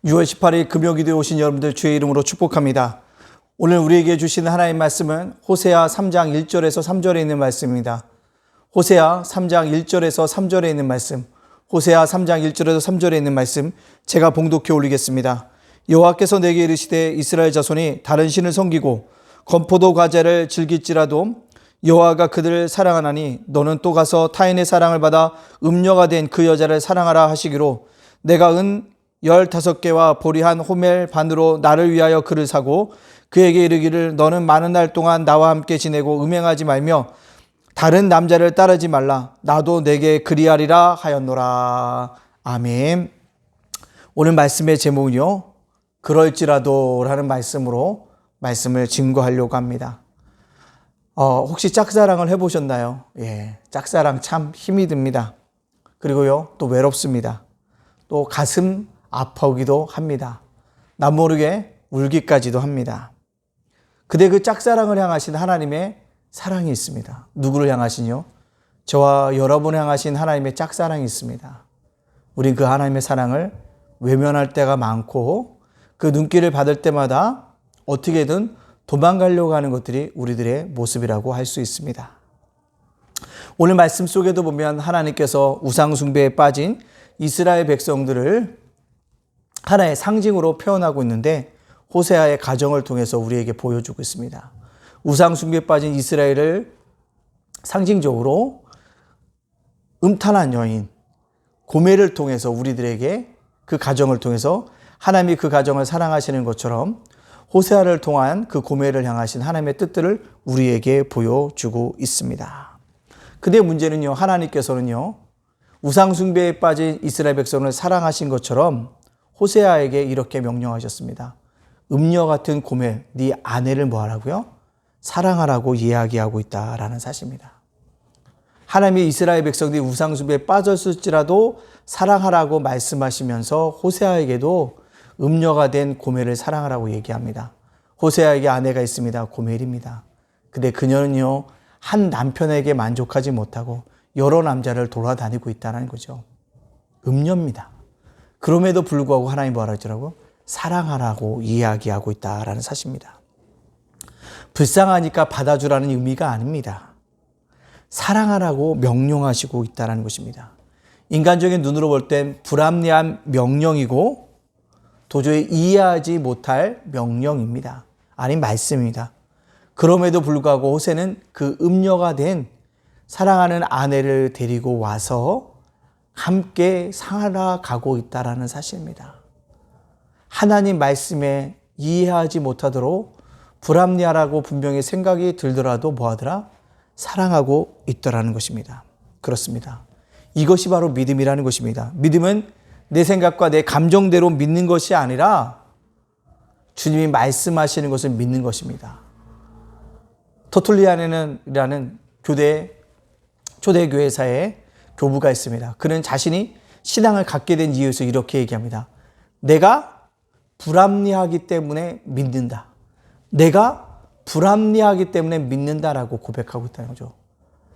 6월 18일 금요기도에 오신 여러분들 주의 이름으로 축복합니다. 오늘 우리에게 주신 하나님의 말씀은 호세아 3장 1절에서 3절에 있는 말씀입니다. 호세아 3장 1절에서 3절에 있는 말씀, 호세아 3장 1절에서 3절에 있는 말씀 제가 봉독해 올리겠습니다. 여호와께서 내게 이르시되 이스라엘 자손이 다른 신을 섬기고 건포도 과자를 즐길지라도 여호와가 그들을 사랑하나니 너는 또 가서 타인의 사랑을 받아 음녀가 된 그 여자를 사랑하라 하시기로 내가 은 15개와 보리 한 호멜 반으로 나를 위하여 그를 사고 그에게 이르기를 너는 많은 날 동안 나와 함께 지내고 음행하지 말며 다른 남자를 따르지 말라. 나도 내게 그리하리라 하였노라. 아멘. 오늘 말씀의 제목은요, 그럴지라도 라는 말씀으로 말씀을 증거하려고 합니다. 혹시 짝사랑을 해보셨나요? 예, 짝사랑 참 힘이 듭니다. 그리고요, 또 외롭습니다. 또 가슴 아프기도 합니다. 남 모르게 울기까지도 합니다. 근데 그 짝사랑을 향하신 하나님의 사랑이 있습니다. 누구를 향하시뇨? 저와 여러분을 향하신 하나님의 짝사랑이 있습니다. 우린 그 하나님의 사랑을 외면할 때가 많고 그 눈길을 받을 때마다 어떻게든 도망가려고 하는 것들이 우리들의 모습이라고 할 수 있습니다. 오늘 말씀 속에도 보면 하나님께서 우상 숭배에 빠진 이스라엘 백성들을 하나의 상징으로 표현하고 있는데 호세아의 가정을 통해서 우리에게 보여주고 있습니다. 우상 숭배에 빠진 이스라엘을 상징적으로 음탄한 여인 고멜을 통해서 우리들에게 그 가정을 통해서 하나님이 그 가정을 사랑하시는 것처럼 호세아를 통한 그 고멜을 향하신 하나님의 뜻들을 우리에게 보여주고 있습니다. 근데 문제는요, 하나님께서는요, 우상 숭배에 빠진 이스라엘 백성을 사랑하신 것처럼 호세아에게 이렇게 명령하셨습니다. 음녀 같은 고멜, 네 아내를 뭐 하라고요? 사랑하라고 이야기하고 있다라는 사실입니다. 하나님이 이스라엘 백성들이 우상 숭배에 빠졌을지라도 사랑하라고 말씀하시면서 호세아에게도 음녀가 된 고멜을 사랑하라고 얘기합니다. 호세아에게 아내가 있습니다. 고멜입니다. 근데 그녀는요, 한 남편에게 만족하지 못하고 여러 남자를 돌아다니고 있다는 거죠. 음녀입니다. 그럼에도 불구하고 하나님 뭐라 하더라고? 사랑하라고 이야기하고 있다라는 사실입니다. 불쌍하니까 받아주라는 의미가 아닙니다. 사랑하라고 명령하시고 있다는 것입니다. 인간적인 눈으로 볼 땐 불합리한 명령이고 도저히 이해하지 못할 명령입니다. 아니 말씀입니다. 그럼에도 불구하고 호세는 그 음녀가 된 사랑하는 아내를 데리고 와서 함께 살아가고 있다는 사실입니다. 하나님 말씀에 이해하지 못하도록 불합리하라고 분명히 생각이 들더라도 뭐하더라? 사랑하고 있더라는 것입니다. 그렇습니다. 이것이 바로 믿음이라는 것입니다. 믿음은 내 생각과 내 감정대로 믿는 것이 아니라 주님이 말씀하시는 것을 믿는 것입니다. 터툴리안이라는 초대교회사에 교부가 있습니다. 그는 자신이 신앙을 갖게 된 이유에서 이렇게 얘기합니다. 내가 불합리하기 때문에 믿는다. 내가 불합리하기 때문에 믿는다라고 고백하고 있다는 거죠.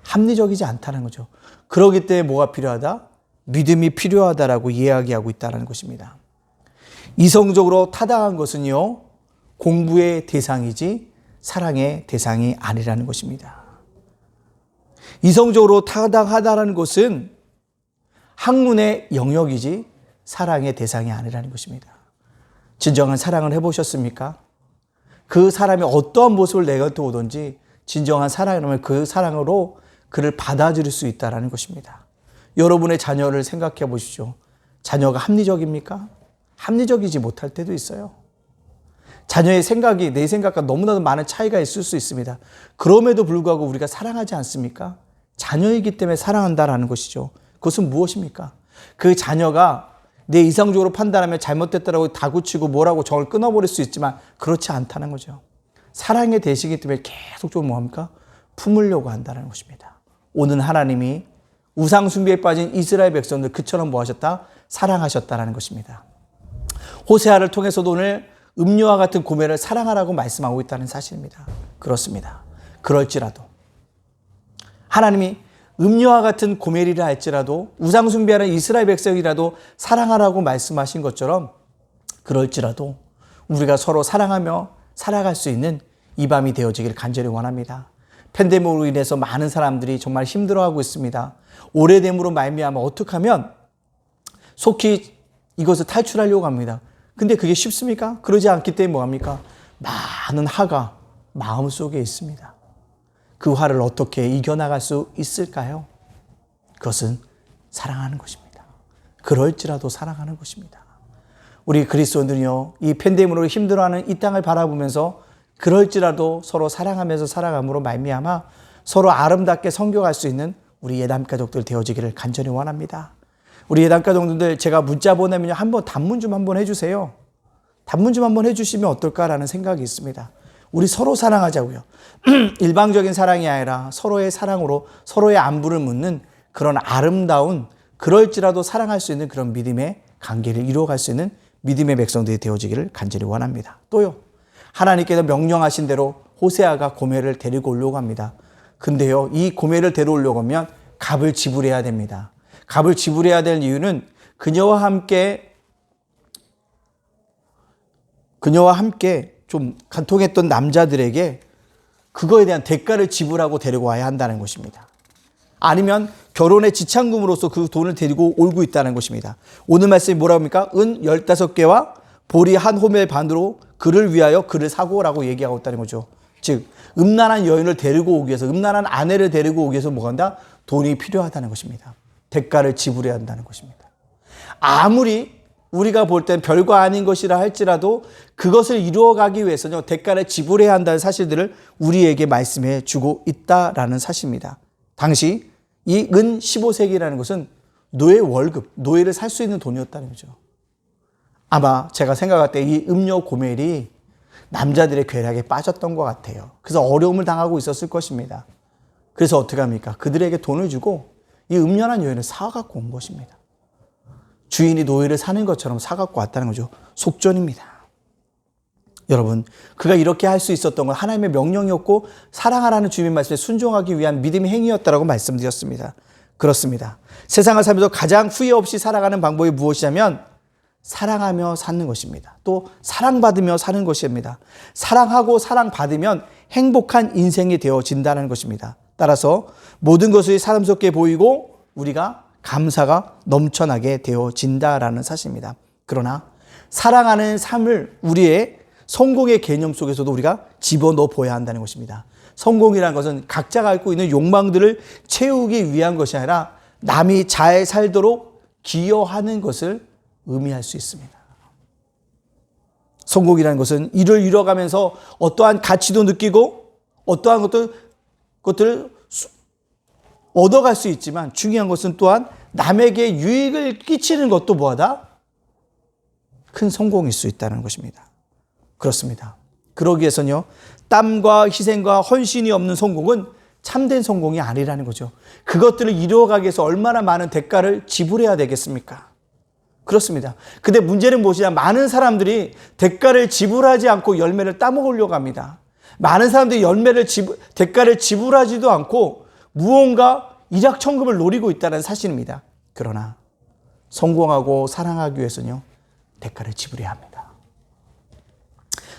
합리적이지 않다는 거죠. 그러기 때문에 뭐가 필요하다? 믿음이 필요하다라고 이야기하고 있다는 것입니다. 이성적으로 타당한 것은요, 공부의 대상이지 사랑의 대상이 아니라는 것입니다. 이성적으로 타당하다라는 것은 학문의 영역이지 사랑의 대상이 아니라는 것입니다. 진정한 사랑을 해보셨습니까? 그 사람이 어떠한 모습을 내어오든지 진정한 사랑이라면 그 사랑으로 그를 받아들일 수 있다는 것입니다. 여러분의 자녀를 생각해 보십시오. 자녀가 합리적입니까? 합리적이지 못할 때도 있어요. 자녀의 생각이 내 생각과 너무나도 많은 차이가 있을 수 있습니다. 그럼에도 불구하고 우리가 사랑하지 않습니까? 자녀이기 때문에 사랑한다라는 것이죠. 그것은 무엇입니까? 그 자녀가 내 이성적으로 판단하면 잘못됐다라고 다구치고 뭐라고 정을 끊어버릴 수 있지만 그렇지 않다는 거죠. 사랑의 대시기 때문에 계속 뭐합니까? 품으려고 한다는 것입니다. 오늘 하나님이 우상 숭배에 빠진 이스라엘 백성들 그처럼 뭐 하셨다? 사랑하셨다라는 것입니다. 호세아를 통해서도 오늘 음료와 같은 고멜을 사랑하라고 말씀하고 있다는 사실입니다. 그렇습니다. 그럴지라도 하나님이 음료와 같은 고멜이라 할지라도 우상 숭배하는 이스라엘 백성이라도 사랑하라고 말씀하신 것처럼 그럴지라도 우리가 서로 사랑하며 살아갈 수 있는 이 밤이 되어지길 간절히 원합니다. 팬데믹으로 인해서 많은 사람들이 정말 힘들어하고 있습니다. 오래됨으로 말미암아 어떻게 하면 속히 이것을 탈출하려고 합니다. 근데 그게 쉽습니까? 그러지 않기 때문에 뭐합니까? 많은 화가 마음속에 있습니다. 그 화를 어떻게 이겨나갈 수 있을까요? 그것은 사랑하는 것입니다. 그럴지라도 사랑하는 것입니다. 우리 그리스도인들이요, 이 팬데믹으로 힘들어하는 이 땅을 바라보면서 그럴지라도 서로 사랑하면서 살아감으로 말미암아 서로 아름답게 섬겨갈 수 있는 우리 예담 가족들 되어지기를 간절히 원합니다. 우리 예담 가족들 제가 문자 보내면 한번 단문 좀 한번 해주세요. 단문 좀 한번 해주시면 어떨까라는 생각이 있습니다. 우리 서로 사랑하자고요. 일방적인 사랑이 아니라 서로의 사랑으로 서로의 안부를 묻는 그런 아름다운, 그럴지라도 사랑할 수 있는 그런 믿음의 관계를 이루어갈 수 있는 믿음의 백성들이 되어지기를 간절히 원합니다. 또요, 하나님께서 명령하신 대로 호세아가 고멜을 데리고 오려고 합니다. 근데요, 이 고멜을 데려오려고 하면 값을 지불해야 됩니다. 값을 지불해야 될 이유는 그녀와 함께 좀 간통했던 남자들에게 그거에 대한 대가를 지불하고 데리고 와야 한다는 것입니다. 아니면 결혼의 지참금으로서 그 돈을 데리고 올고 있다는 것입니다. 오늘 말씀이 뭐라고 합니까? 은 15개와 보리 한 호멜 반으로 그를 위하여 그를 사고라고 얘기하고 있다는 거죠. 즉 음란한 여인을 데리고 오기 위해서, 음란한 아내를 데리고 오기 위해서 뭐가 한다? 돈이 필요하다는 것입니다. 대가를 지불해야 한다는 것입니다. 아무리 우리가 볼 땐 별거 아닌 것이라 할지라도 그것을 이루어가기 위해서는 대가를 지불해야 한다는 사실들을 우리에게 말씀해 주고 있다라는 사실입니다. 당시 이 은 15세기라는 것은 노예 월급, 노예를 살 수 있는 돈이었다는 거죠. 아마 제가 생각할 때 이 음료 고멜이 남자들의 괴락에 빠졌던 것 같아요. 그래서 어려움을 당하고 있었을 것입니다. 그래서 어떻게 합니까? 그들에게 돈을 주고 이 음란한 여인을 사갖고 온 것입니다. 주인이 노예를 사는 것처럼 사갖고 왔다는 거죠. 속전입니다. 여러분, 그가 이렇게 할 수 있었던 건 하나님의 명령이었고 사랑하라는 주님의 말씀에 순종하기 위한 믿음의 행위였다라고 말씀드렸습니다. 그렇습니다. 세상을 살면서 가장 후회 없이 살아가는 방법이 무엇이냐면 사랑하며 사는 것입니다. 또 사랑받으며 사는 것입니다. 사랑하고 사랑받으면 행복한 인생이 되어진다는 것입니다. 따라서 모든 것이 사람스럽게 보이고 우리가 감사가 넘쳐나게 되어진다라는 사실입니다. 그러나 사랑하는 삶을 우리의 성공의 개념 속에서도 우리가 집어넣어 보아야 한다는 것입니다. 성공이라는 것은 각자가 갖고 있는 욕망들을 채우기 위한 것이 아니라 남이 잘 살도록 기여하는 것을 의미할 수 있습니다. 성공이라는 것은 이를 이뤄가면서 어떠한 가치도 느끼고 어떠한 것들을 얻어갈 수 있지만 중요한 것은 또한 남에게 유익을 끼치는 것도 뭐하다? 큰 성공일 수 있다는 것입니다. 그렇습니다. 그러기 위해서는요, 땀과 희생과 헌신이 없는 성공은 참된 성공이 아니라는 거죠. 그것들을 이루어가기 위해서 얼마나 많은 대가를 지불해야 되겠습니까? 그렇습니다. 근데 문제는 무엇이냐? 많은 사람들이 대가를 지불하지 않고 열매를 따먹으려고 합니다. 많은 사람들이 대가를 지불하지도 않고 무언가 일확천금을 노리고 있다는 사실입니다. 그러나 성공하고 사랑하기 위해서는요, 대가를 지불해야 합니다.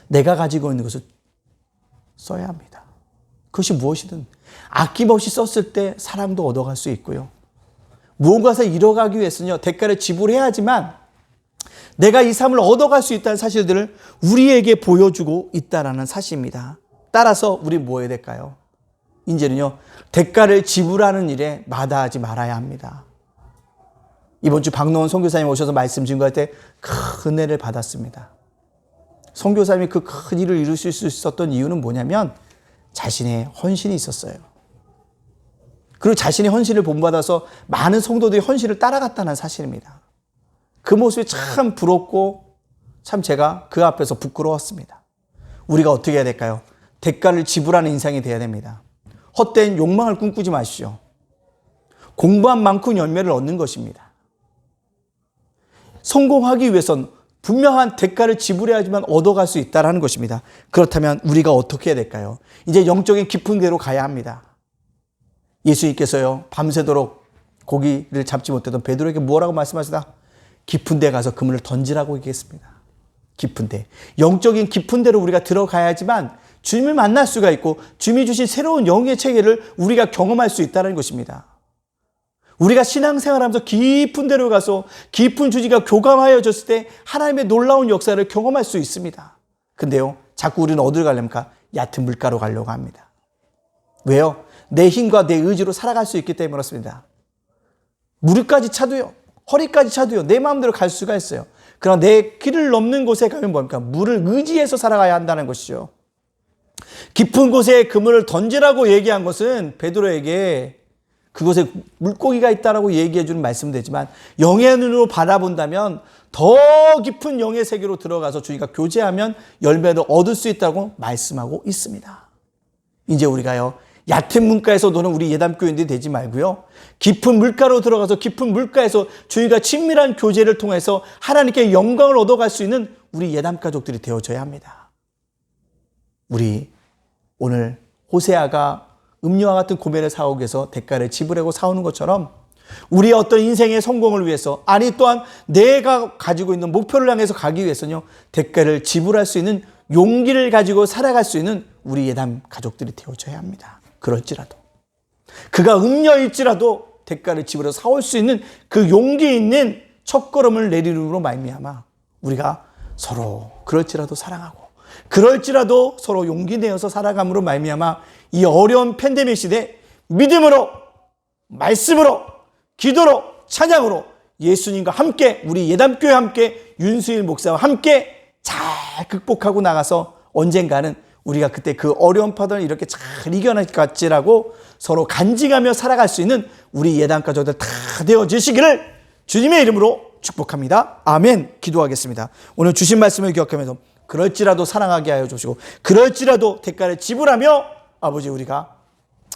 내가 가지고 있는 것을 써야 합니다. 그것이 무엇이든 아낌없이 썼을 때 사랑도 얻어갈 수 있고요. 무언가를 이뤄가기 위해서는요, 대가를 지불해야 하지만 내가 이 삶을 얻어갈 수 있다는 사실들을 우리에게 보여주고 있다는 사실입니다. 따라서 우리 뭐 해야 될까요? 이제는요, 대가를 지불하는 일에 마다하지 말아야 합니다. 이번 주 박노원 선교사님 오셔서 말씀 증거할 때 큰 은혜를 받았습니다. 선교사님이 그 큰 일을 이루실 수 있었던 이유는 뭐냐면 자신의 헌신이 있었어요. 그리고 자신의 헌신을 본받아서 많은 성도들이 헌신을 따라갔다는 사실입니다. 그 모습이 참 부럽고 참 제가 그 앞에서 부끄러웠습니다. 우리가 어떻게 해야 될까요? 대가를 지불하는 인생이 되어야 됩니다. 헛된 욕망을 꿈꾸지 마십시오. 공부한 만큼 열매를 얻는 것입니다. 성공하기 위해선 분명한 대가를 지불해야지만 얻어갈 수 있다는 것입니다. 그렇다면 우리가 어떻게 해야 될까요? 이제 영적인 깊은 데로 가야 합니다. 예수님께서요, 밤새도록 고기를 잡지 못했던 베드로에게 뭐라고 말씀하시다? 깊은 데 가서 그물을 던지라고 얘기했습니다. 깊은 데, 영적인 깊은 데로 우리가 들어가야지만 주님을 만날 수가 있고 주님이 주신 새로운 영의 체계를 우리가 경험할 수 있다는 것입니다. 우리가 신앙생활하면서 깊은 데로 가서 깊은 주지가 교감하여졌을 때 하나님의 놀라운 역사를 경험할 수 있습니다. 근데요, 자꾸 우리는 어디로 가려니까 얕은 물가로 가려고 합니다. 왜요? 내 힘과 내 의지로 살아갈 수 있기 때문에 그렇습니다. 무릎까지 차도요, 허리까지 차도요, 내 마음대로 갈 수가 있어요. 그러나 내 길을 넘는 곳에 가면 뭡니까? 물을 의지해서 살아가야 한다는 것이죠. 깊은 곳에 그물을 던지라고 얘기한 것은 베드로에게 그곳에 물고기가 있다라고 얘기해 주는 말씀은 되지만 영의 눈으로 바라본다면 더 깊은 영의 세계로 들어가서 주님과 교제하면 열매를 얻을 수 있다고 말씀하고 있습니다. 이제 우리가요, 얕은 물가에서 노는 우리 예담교인들이 되지 말고요, 깊은 물가로 들어가서 깊은 물가에서 주님과 친밀한 교제를 통해서 하나님께 영광을 얻어갈 수 있는 우리 예담가족들이 되어져야 합니다. 우리 오늘 호세아가 음료와 같은 고멜의 사옥에서 대가를 지불하고 싸우는 것처럼 우리의 어떤 인생의 성공을 위해서, 아니 또한 내가 가지고 있는 목표를 향해서 가기 위해서는요, 대가를 지불할 수 있는 용기를 가지고 살아갈 수 있는 우리 예담 가족들이 되어져야 합니다. 그럴지라도 그가 음녀일지라도 대가를 지불해서 싸울 수 있는 그 용기 있는 첫걸음을 내리므로 말미암아 우리가 서로 그럴지라도 사랑하고 그럴지라도 서로 용기 내어서 살아감으로 말미암아 이 어려운 팬데믹 시대 믿음으로, 말씀으로, 기도로, 찬양으로 예수님과 함께, 우리 예담교회와 함께, 윤수일 목사와 함께 잘 극복하고 나가서 언젠가는 우리가 그때 그 어려운 파도를 이렇게 잘 이겨낼 것 같지라고 서로 간직하며 살아갈 수 있는 우리 예담가족들 다 되어지시기를 주님의 이름으로 축복합니다. 아멘. 기도하겠습니다. 오늘 주신 말씀을 기억하면서 그럴지라도 사랑하게 하여 주시고 그럴지라도 대가를 지불하며 아버지 우리가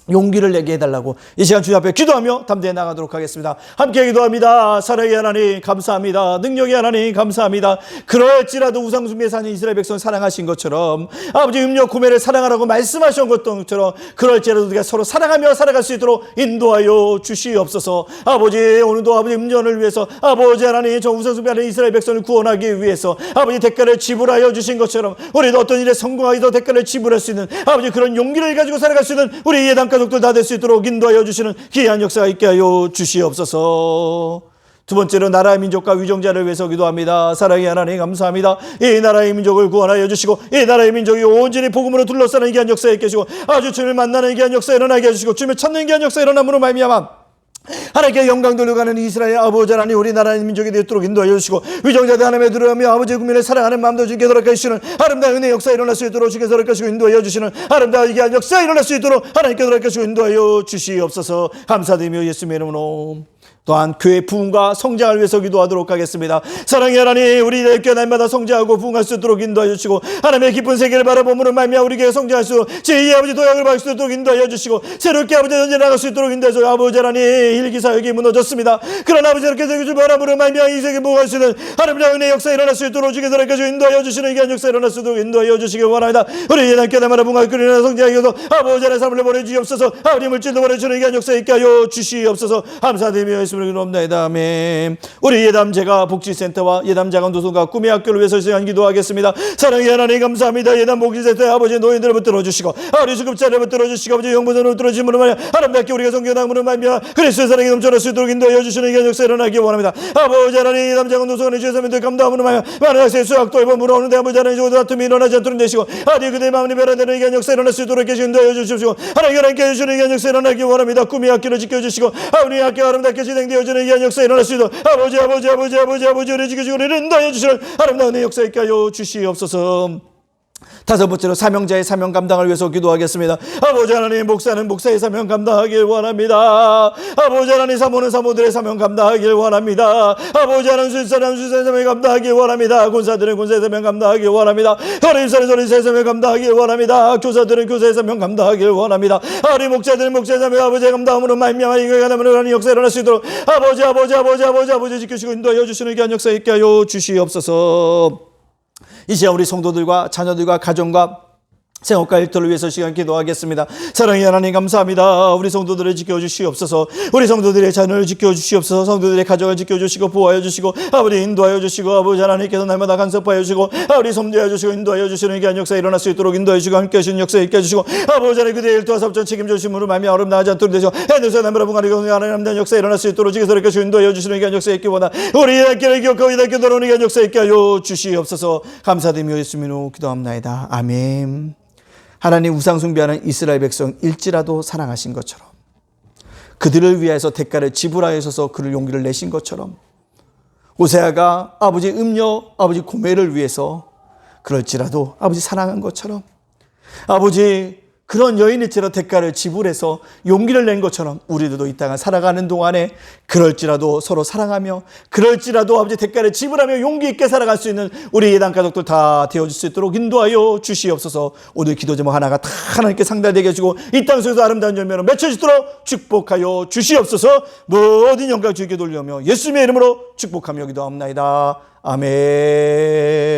용기를 내게 해달라고 이 시간 주님 앞에 기도하며 담대히 나가도록 하겠습니다. 함께 기도합니다. 사랑의 하나님 감사합니다. 능력의 하나님 감사합니다. 그럴지라도 우상숭배에 사는 이스라엘 백성 사랑하신 것처럼 아버지 음료 구매를 사랑하라고 말씀하신 것처럼 그럴지라도 우리가 서로 사랑하며 살아갈 수 있도록 인도하여 주시옵소서. 아버지 오늘도 아버지 음료를 위해서 아버지 하나님 저 우상숭배하는 이스라엘 백성을 구원하기 위해서 아버지 대가를 지불하여 주신 것처럼 우리도 어떤 일에 성공하기 위해서 대가를 지불할 수 있는 아버지 그런 용기를 가지고 살아갈 수 있는 우리 예담 가족들 다 될 수 있도록 인도하여 주시는 귀한 역사가 있게 하여 주시옵소서. 두 번째로 나라의 민족과 위정자를 위해서 기도합니다. 사랑의 하나님 감사합니다. 이 나라의 민족을 구원하여 주시고 이 나라의 민족이 온전히 복음으로 둘러싸는 귀한 역사에 있게 해주시고 아주 주님을 만나는 귀한 역사에 일어나게 해주시고 주님을 찾는 귀한 역사에 일어남으로 말미암아 하나님께 영광 돌려가는 이스라엘 아버지 하나님 우리나라의 민족이 되도록 인도하여 주시고 위정자들 하나님의 들어가며 아버지 국민을 사랑하는 마음도 주께 돌아가 주시는 아름다운 은혜의 역사에 일어날 수 있도록 주께 돌아가 주시고 인도하여 주시는 아름다운 귀한 역사에 일어날 수 있도록 하나님께 돌아가 주시고 인도하여 주시옵소서. 감사드리며 예수님의 이름으로 또한 교회 부흥과 성장을 위해서 기도하도록 하겠습니다. 사랑의 하나님 우리 교회 날마다 성장하고 부흥할 수 있도록 인도하여 주시고 하나님의 깊은 세계를 바라보므로 말미암아 우리 교회 성장할 수 있도록 제2의 아버지 도약을 받을 수 있도록 인도하여 주시고 새롭게 아버지 전쟁 나갈 수 있도록 인도하여 주시고 아버지 하나님 일기사역이 무너졌습니다. 그러나 아버지 이렇게 세계를 바라보므로 말미암아 이 세계 부흥할 수 있는 하나님의 은혜의 역사에 일어날 수 있도록 주께 들어가서 인도하여 주시는 귀한 역사에 일어날 수 있도록 인도하여 주시기 원합니다. 우리 예단교회 날마다 부흥할 그리나 성장하기 위해서 아버지 하나님 삶을 보내주시옵소서. 아버지 물질도 보내주시는 귀한 역사에 있게 하여 주시옵소서. 감사드리며 예수님을 기도합니다. 아멘. 우리 예담제가 복지센터와 예담자간도서관과 꿈의 학교를 위해서 시간 기도하겠습니다. 사랑의 하나님 감사합니다. 예담 복지센터의 아버지 노인들을 붙들어 주시고 아버지 수급자를 붙들어 주시고 아버지 영부전을 붙들어 주심으로 말이야 아름답게 우리가 성교당으로 말미암아 그리스도의 사랑이 넘쳐날 수 있도록 인도하여 주시는 귀한 역사 일어나기 원합니다. 아버지 하나님 예담자간도서관의 주의사님들 감당함으로 말미암아 많은 학생 수학도 이번 물어오는데 아버지 하나님 저도 다툼이 일어나지 않도록 되시고 아니 그대의 마음이 변화되는 귀한 역사 일어날 수 있도록 인도하여 주십시오. 하나님 하나님께 주시는 귀한 역사 일어나기 원합니다. 꿈의 학교를 지켜주시고 우리 학교 아름답게 진행되어지는 귀한 역사 일어날 수 있도록 아버지 우리 지켜주시고 우리를 인도하여 주시는 아름다운 역사 있게 하여 주시옵소서. 다섯 번째로 사명자의 사명 감당을 위해서 기도하겠습니다. 아버지 하나님 목사는 목사의 사명 감당하길 원합니다. 아버지 하나님 사모는 사모들의 사명 감당하길 원합니다. 아버지 하나님 술사는 술사의 사명 감당하길 원합니다. 군사들은 군사의 사명 감당하길 원합니다. 어린사는 어린사의 사명 감당하길 원합니다. 교사들은 교사의 사명 감당하길 원합니다. 우리 목사들은 목사의 사명 아버지의 감당함으로 말미암아 이거에 가담으로 하는 역사 일어날 수 있도록 아버지 지키시고 인도하여 주시는 귀한 역사 있게 하여 주시옵소서. 이 시간 우리 성도들과 자녀들과 가정과 생업과 일터를 위해서 시간 기도하겠습니다. 사랑의 하나님 감사합니다. 우리 성도들을 지켜주시옵소서. 우리 성도들의 자녀를 지켜주시옵소서. 성도들의 가정을 지켜주시고 보호하여 주시고 아버지 인도하여 주시고 아버지 하나님께서 날마다 간섭하여 주시고 아버지 섬기하여 주시고 인도하여 주시는 귀한 역사 일어날 수 있도록 인도해 주시고 함께 하시는 역사 있게 해주시고 아버지 하나님 그대의 일도와 삽전 책임져 주심으로 말미암아 어려움 나지 않도록 되시고 해내서 날마다 분간하고 하나님 역사 일어날 수 있도록 지켜서 이렇게 인도하여 주시는 귀한 역사 있게 원하 우리 이단길을 기억하고 이단길 돌아오는 귀한 역사 있게 하여 주시옵소서. 감사드리며 예수님으로 기도합나이다. 아멘. 하나님 우상 숭배하는 이스라엘 백성 일지라도 사랑하신 것처럼 그들을 위해서 대가를 지불하여서 그를 용기를 내신 것처럼 호세아가 아버지 음녀 아버지 고멜을 위해서 그럴지라도 아버지 사랑한 것처럼 아버지 그런 여인일지라도 대가를 지불해서 용기를 낸 것처럼 우리들도 이 땅을 살아가는 동안에 그럴지라도 서로 사랑하며 그럴지라도 아버지 대가를 지불하며 용기 있게 살아갈 수 있는 우리 예당 가족들 다 되어줄 수 있도록 인도하여 주시옵소서. 오늘 기도 제목 하나가 다 하나님께 상달되게 해주고 이 땅 속에서 아름다운 열매로 맺혀지도록 축복하여 주시옵소서. 모든 영광 주께 돌려며 예수님의 이름으로 축복하며 기도합나이다. 아멘.